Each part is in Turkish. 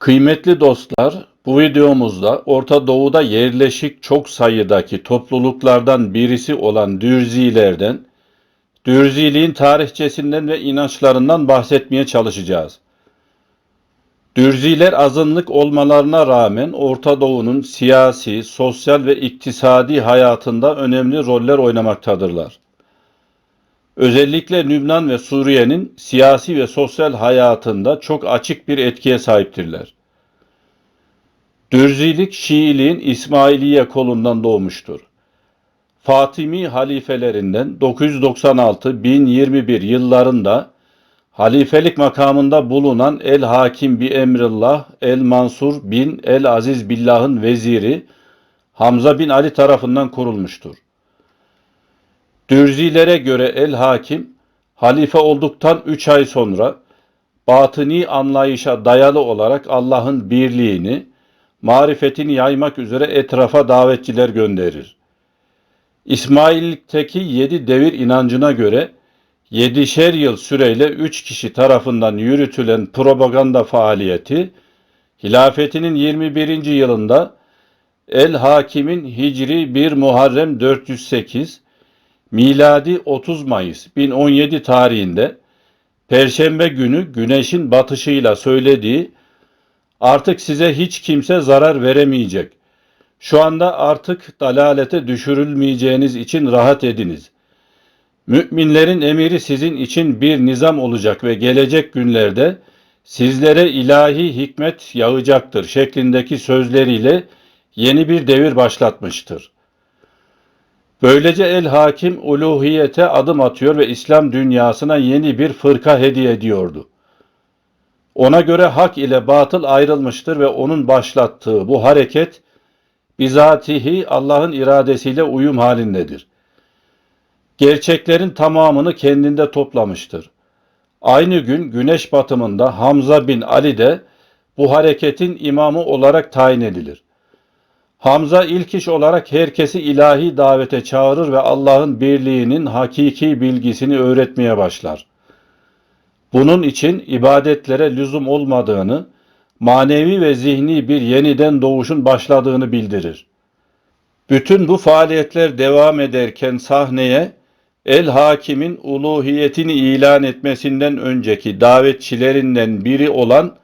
Kıymetli dostlar, bu videomuzda Orta Doğu'da yerleşik çok sayıdaki topluluklardan birisi olan Dürzilerden, Dürziliğin tarihçesinden ve inançlarından bahsetmeye çalışacağız. Dürziler azınlık olmalarına rağmen Orta Doğu'nun siyasi, sosyal ve iktisadi hayatında önemli roller oynamaktadırlar. Özellikle Lübnan ve Suriye'nin siyasi ve sosyal hayatında çok açık bir etkiye sahiptirler. Dürzilik, Şiiliğin İsmailiye kolundan doğmuştur. Fatimi halifelerinden 996-1021 yıllarında halifelik makamında bulunan El-Hakim bi Emrillah El-Mansur bin El-Aziz Billah'ın veziri Hamza bin Ali tarafından kurulmuştur. Dürzilere göre El-Hakim, halife olduktan 3 ay sonra batıni anlayışa dayalı olarak Allah'ın birliğini, marifetini yaymak üzere etrafa davetçiler gönderir. İsmaillikteki 7 devir inancına göre 7'şer yıl süreyle 3 kişi tarafından yürütülen propaganda faaliyeti, hilafetinin 21. yılında El-Hakim'in Hicri 1 Muharrem 408, miladi 30 Mayıs 1017 tarihinde Perşembe günü güneşin batışıyla söylediği "Artık size hiç kimse zarar veremeyecek. Şu anda artık dalalete düşürülmeyeceğiniz için rahat ediniz. Müminlerin emiri sizin için bir nizam olacak ve gelecek günlerde sizlere ilahi hikmet yağacaktır" şeklindeki sözleriyle yeni bir devir başlatmıştır. Böylece El-Hakim uluhiyete adım atıyor ve İslam dünyasına yeni bir fırka hediye ediyordu. Ona göre hak ile batıl ayrılmıştır ve onun başlattığı bu hareket bizatihi Allah'ın iradesiyle uyum halindedir. Gerçeklerin tamamını kendinde toplamıştır. Aynı gün güneş batımında Hamza bin Ali de bu hareketin imamı olarak tayin edilir. Hamza ilk iş olarak herkesi ilahi davete çağırır ve Allah'ın birliğinin hakiki bilgisini öğretmeye başlar. Bunun için ibadetlere lüzum olmadığını, manevi ve zihni bir yeniden doğuşun başladığını bildirir. Bütün bu faaliyetler devam ederken sahneye El-Hakim'in uluhiyetini ilan etmesinden önceki davetçilerinden biri olan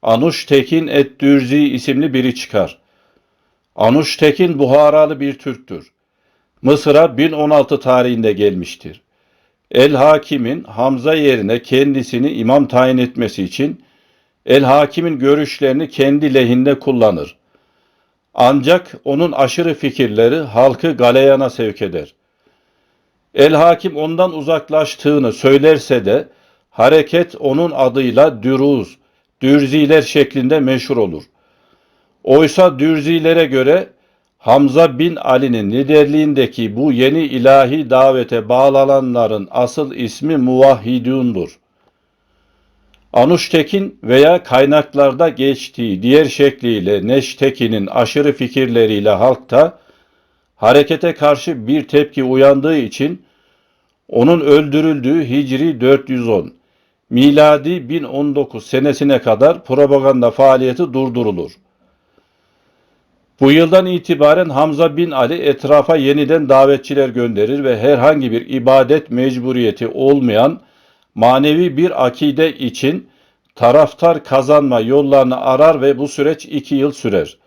Anuştekin et-Dürzi isimli biri çıkar. Anuştekin Buharalı bir Türktür. Mısır'a 1016 tarihinde gelmiştir. El-Hakim'in Hamza yerine kendisini imam tayin etmesi için El-Hakim'in görüşlerini kendi lehinde kullanır. Ancak onun aşırı fikirleri halkı galeyana sevk eder. El-Hakim ondan uzaklaştığını söylerse de hareket onun adıyla Düruz, Dürziler şeklinde meşhur olur. Oysa Dürzilere göre Hamza bin Ali'nin liderliğindeki bu yeni ilahi davete bağlananların asıl ismi Muvahhidundur. Anuştekin veya kaynaklarda geçtiği diğer şekliyle Neşteki'nin aşırı fikirleriyle halkta harekete karşı bir tepki uyandığı için onun öldürüldüğü Hicri 410, miladi 1019 senesine kadar propaganda faaliyeti durdurulur. Bu yıldan itibaren Hamza bin Ali etrafa yeniden davetçiler gönderir ve herhangi bir ibadet mecburiyeti olmayan manevi bir akide için taraftar kazanma yollarını arar ve bu süreç 2 yıl sürer.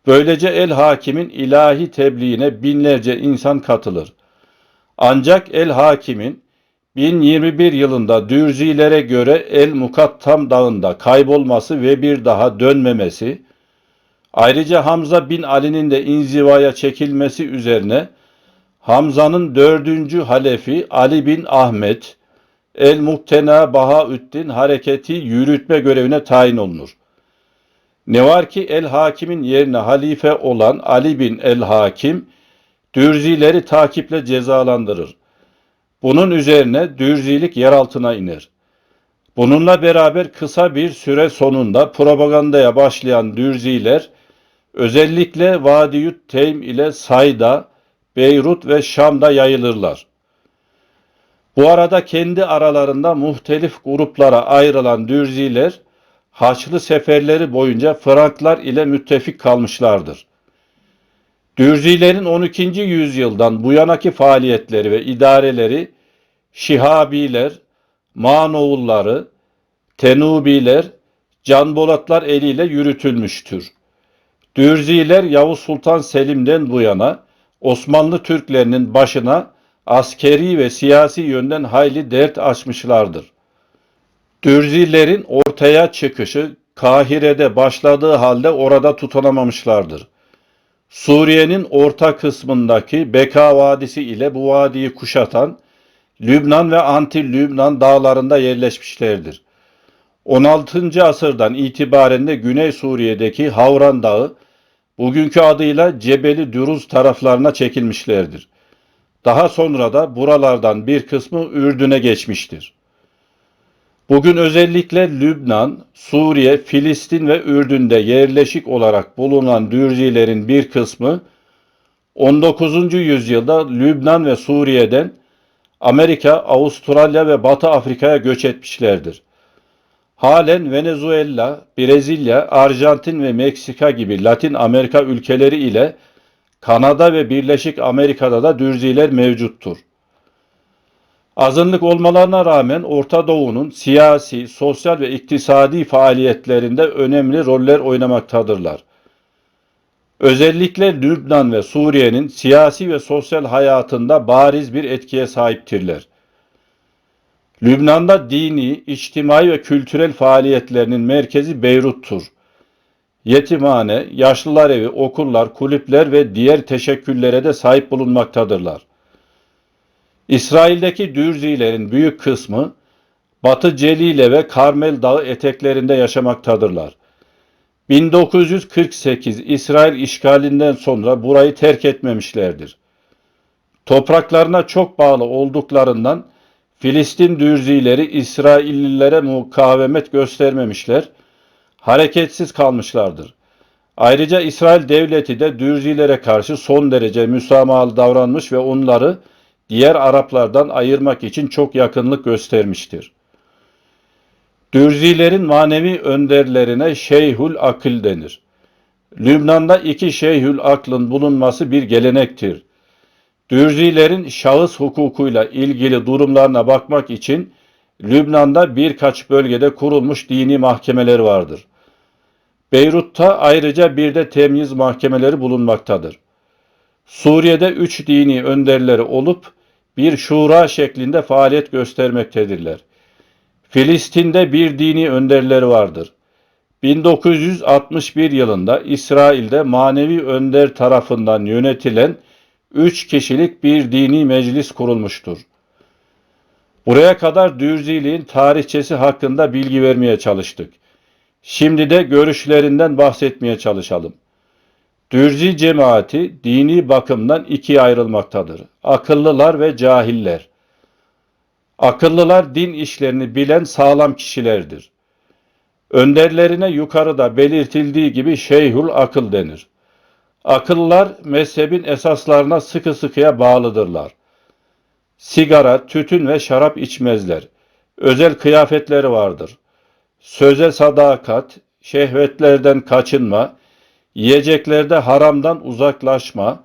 Böylece El-Hakim'in ilahi tebliğine binlerce insan katılır. Ancak El-Hakim'in 1021 yılında Dürzilere göre El-Mukattam dağında kaybolması ve bir daha dönmemesi, ayrıca Hamza bin Ali'nin de inzivaya çekilmesi üzerine Hamza'nın 4. halefi Ali bin Ahmet El-Muktena Bahaüddin hareketi yürütme görevine tayin olunur. Ne var ki El-Hakim'in yerine halife olan Ali bin El-Hakim Dürzileri takiple cezalandırır. Bunun üzerine Dürzilik yer altına iner. Bununla beraber kısa bir süre sonunda propagandaya başlayan Dürziler özellikle Vadiyü't Teym ile Sayda, Beyrut ve Şam'da yayılırlar. Bu arada kendi aralarında muhtelif gruplara ayrılan Dürziler Haçlı seferleri boyunca Franklar ile müttefik kalmışlardır. Dürzilerin 12. yüzyıldan bu yanaki faaliyetleri ve idareleri Şihabiler, Manoğulları, Tenubiler, Canbolatlar eliyle yürütülmüştür. Dürziler Yavuz Sultan Selim'den bu yana Osmanlı Türklerinin başına askeri ve siyasi yönden hayli dert açmışlardır. Dürzilerin ortaya çıkışı Kahire'de başladığı halde orada tutunamamışlardır. Suriye'nin orta kısmındaki Beka Vadisi ile bu vadiyi kuşatan Lübnan ve Anti-Lübnan dağlarında yerleşmişlerdir. 16. asırdan itibaren de Güney Suriye'deki Havran Dağı, bugünkü adıyla Cebeli Düruz taraflarına çekilmişlerdir. Daha sonra da buralardan bir kısmı Ürdün'e geçmiştir. Bugün özellikle Lübnan, Suriye, Filistin ve Ürdün'de yerleşik olarak bulunan Dürzilerin bir kısmı 19. yüzyılda Lübnan ve Suriye'den Amerika, Avustralya ve Batı Afrika'ya göç etmişlerdir. Halen Venezuela, Brezilya, Arjantin ve Meksika gibi Latin Amerika ülkeleri ile Kanada ve Birleşik Amerika'da da Dürziler mevcuttur. Azınlık olmalarına rağmen Orta Doğu'nun siyasi, sosyal ve iktisadi faaliyetlerinde önemli roller oynamaktadırlar. Özellikle Lübnan ve Suriye'nin siyasi ve sosyal hayatında bariz bir etkiye sahiptirler. Lübnan'da dini, içtimai ve kültürel faaliyetlerinin merkezi Beyrut'tur. Yetimhane, yaşlılar evi, okullar, kulüpler ve diğer teşekküllere de sahip bulunmaktadırlar. İsrail'deki Dürzilerin büyük kısmı Batı Celile ve Karmel Dağı eteklerinde yaşamaktadırlar. 1948 İsrail işgalinden sonra burayı terk etmemişlerdir. Topraklarına çok bağlı olduklarından Filistin Dürzileri İsraillilere mukavemet göstermemişler, hareketsiz kalmışlardır. Ayrıca İsrail devleti de Dürzilere karşı son derece müsamahalı davranmış ve onları diğer Araplardan ayırmak için çok yakınlık göstermiştir. Dürzilerin manevi önderlerine Şeyhül Akıl denir. Lübnan'da iki Şeyhül Aklın bulunması bir gelenektir. Dürzilerin şahıs hukukuyla ilgili durumlarına bakmak için Lübnan'da birkaç bölgede kurulmuş dini mahkemeler vardır. Beyrut'ta ayrıca bir de temyiz mahkemeleri bulunmaktadır. Suriye'de 3 dini önderleri olup bir şura şeklinde faaliyet göstermektedirler. Filistin'de bir dini önderleri vardır. 1961 yılında İsrail'de manevi önder tarafından yönetilen 3 kişilik bir dini meclis kurulmuştur. Buraya kadar Dürziliğin tarihçesi hakkında bilgi vermeye çalıştık. Şimdi de görüşlerinden bahsetmeye çalışalım. Dürzi cemaati dini bakımdan ikiye ayrılmaktadır. Akıllılar ve cahiller. Akıllılar din işlerini bilen sağlam kişilerdir. Önderlerine yukarıda belirtildiği gibi Şeyhül Akıl denir. Akıllılar mezhebin esaslarına sıkı sıkıya bağlıdırlar. Sigara, tütün ve şarap içmezler. Özel kıyafetleri vardır. Söze sadakat, şehvetlerden kaçınma, yiyeceklerde haramdan uzaklaşma,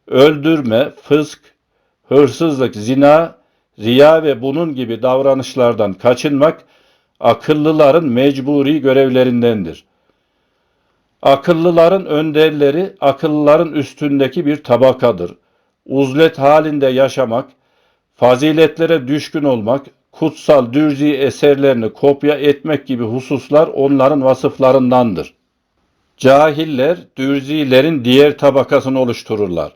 öldürme, fısk, hırsızlık, zina, riya ve bunun gibi davranışlardan kaçınmak akıllıların mecburi görevlerindendir. Akıllıların önderleri akıllıların üstündeki bir tabakadır. Uzlet halinde yaşamak, faziletlere düşkün olmak, kutsal dürzi eserlerini kopya etmek gibi hususlar onların vasıflarındandır. Cahiller, dürzilerin diğer tabakasını oluştururlar.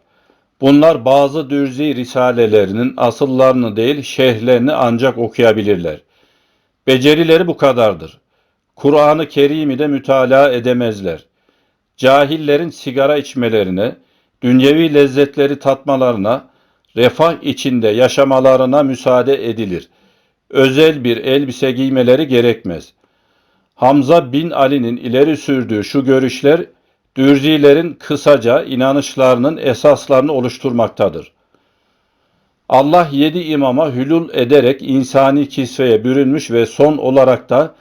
Bunlar bazı dürzi risalelerinin asıllarını değil, şerhlerini ancak okuyabilirler. Becerileri bu kadardır. Kur'an-ı Kerim'i de mütalaa edemezler. Cahillerin sigara içmelerine, dünyevi lezzetleri tatmalarına, refah içinde yaşamalarına müsaade edilir. Özel bir elbise giymeleri gerekmez. Hamza bin Ali'nin ileri sürdüğü şu görüşler, Dürzilerin kısaca inanışlarının esaslarını oluşturmaktadır. Allah 7 imama hülul ederek insani kisveye bürünmüş ve son olarak da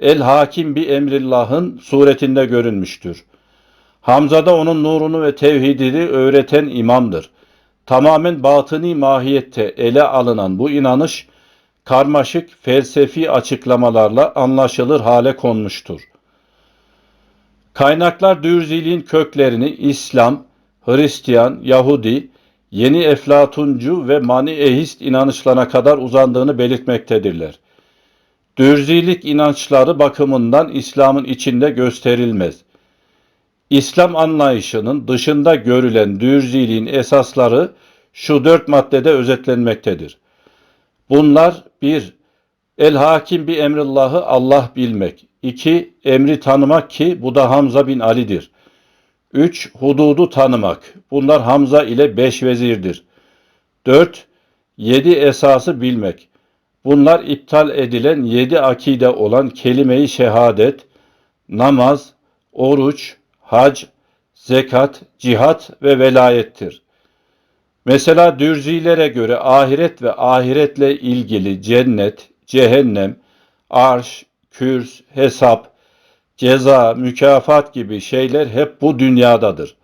El Hakim bi Emrillah'ın suretinde görünmüştür. Hamza'da onun nurunu ve tevhidini öğreten imamdır. Tamamen batıni mahiyette ele alınan bu inanış, karmaşık felsefi açıklamalarla anlaşılır hale konmuştur. Kaynaklar dürziliğin köklerini İslam, Hristiyan, Yahudi, yeni Eflatuncu ve Maniehist inanışlarına kadar uzandığını belirtmektedirler. Dürzilik inançları bakımından İslam'ın içinde gösterilmez. İslam anlayışının dışında görülen dürziliğin esasları şu 4 maddede özetlenmektedir. Bunlar 1. El-Hakim bi emrillahı Allah bilmek. 2. Emri tanımak ki bu da Hamza bin Ali'dir. 3. Hududu tanımak. Bunlar Hamza ile 5 vezirdir. 4. 7 esası bilmek. Bunlar iptal edilen 7 akide olan kelime-i şehadet, namaz, oruç, hac, zekat, cihat ve velayettir. Mesela dürzilere göre ahiret ve ahiretle ilgili cennet, cehennem, arş, kürs, hesap, ceza, mükafat gibi şeyler hep bu dünyadadır.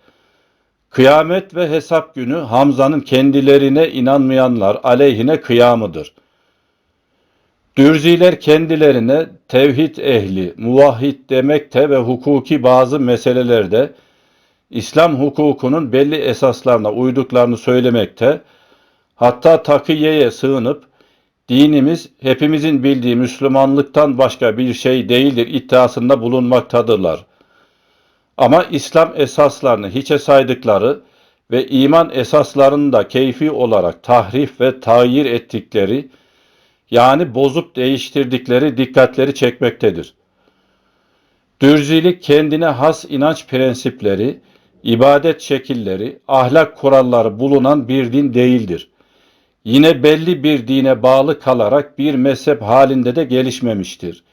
Kıyamet ve hesap günü Hamza'nın kendilerine inanmayanlar aleyhine kıyamıdır. Dürziler kendilerine tevhid ehli, muvahhid demekte ve hukuki bazı meselelerde İslam hukukunun belli esaslarına uyduklarını söylemekte, hatta takiyeye sığınıp dinimiz hepimizin bildiği Müslümanlıktan başka bir şey değildir iddiasında bulunmaktadırlar. Ama İslam esaslarını hiçe saydıkları ve iman esaslarını da keyfi olarak tahrif ve tağyir ettikleri, yani bozup değiştirdikleri dikkatleri çekmektedir. Dürzilik kendine has inanç prensipleri, ibadet şekilleri, ahlak kuralları bulunan bir din değildir. Yine belli bir dine bağlı kalarak bir mezhep halinde de gelişmemiştir.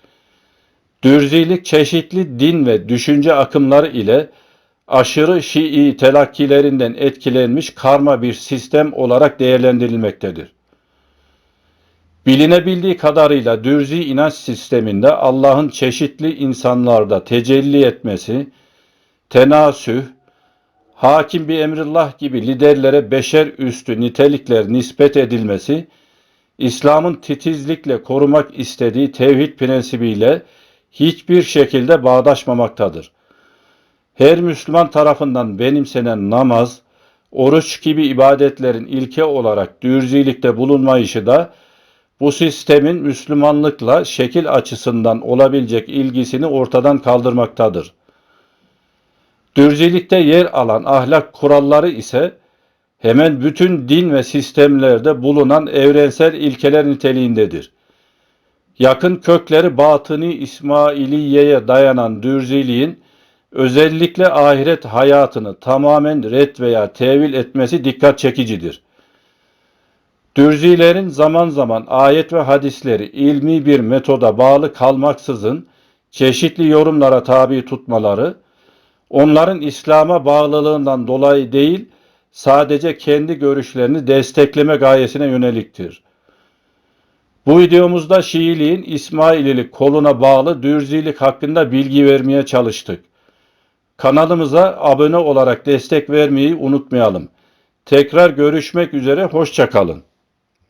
Dürzilik çeşitli din ve düşünce akımları ile aşırı Şii telakkilerinden etkilenmiş karma bir sistem olarak değerlendirilmektedir. Bilinebildiği kadarıyla Dürzi inanç sisteminde Allah'ın çeşitli insanlarda tecelli etmesi, tenasüh, hakim bir emrillah gibi liderlere beşer üstü nitelikler nispet edilmesi, İslam'ın titizlikle korumak istediği tevhid prensibiyle hiçbir şekilde bağdaşmamaktadır. Her Müslüman tarafından benimsenen namaz, oruç gibi ibadetlerin ilke olarak dürzilikte bulunmayışı da bu sistemin Müslümanlıkla şekil açısından olabilecek ilgisini ortadan kaldırmaktadır. Dürzilikte yer alan ahlak kuralları ise hemen bütün din ve sistemlerde bulunan evrensel ilkeler niteliğindedir. Yakın kökleri batıni İsmailiye'ye dayanan dürziliğin özellikle ahiret hayatını tamamen ret veya tevil etmesi dikkat çekicidir. Dürzilerin zaman zaman ayet ve hadisleri ilmi bir metoda bağlı kalmaksızın çeşitli yorumlara tabi tutmaları, onların İslam'a bağlılığından dolayı değil, sadece kendi görüşlerini destekleme gayesine yöneliktir. Bu videomuzda Şiiliğin İsmaililik koluna bağlı dürzilik hakkında bilgi vermeye çalıştık. Kanalımıza abone olarak destek vermeyi unutmayalım. Tekrar görüşmek üzere, hoşça kalın.